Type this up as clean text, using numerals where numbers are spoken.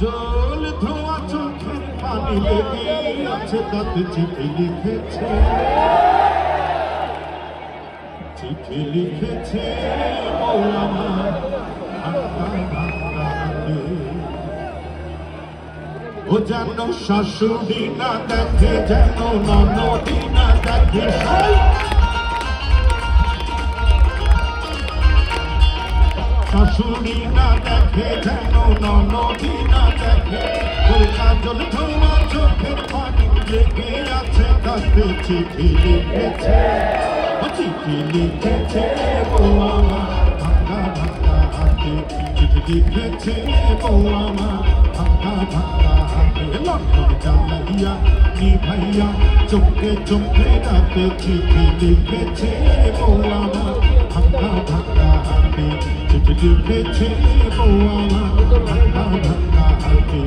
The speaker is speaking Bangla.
কাজল ধোয়া চোখের পানি লেগে আছে তাতে চিঠি লিখেছে ও আমার ও যেন শাশুড়ি না দেখে যেন ননদি না দেখে শাশুড়ি না দেখে যেন ননদি না দেখে ওই কাজল ধোয়া চোখের পানি লেগে আছে তাতে চিঠি লিখেছে ও আমার ভাঙা ভাঙা হাতে চিঠি লিখেছে ও আমার ভাঙা ভাঙা হাতে লক্ষণ জ্বালাইয়া নিভাইয়া চোখে চোখে রাতে চিঠি লিখেছে ও আমার ভাঙা ভাঙা হাতে চিঠি লিখেছে ও আমার ভাঙা ভাঙা হাতে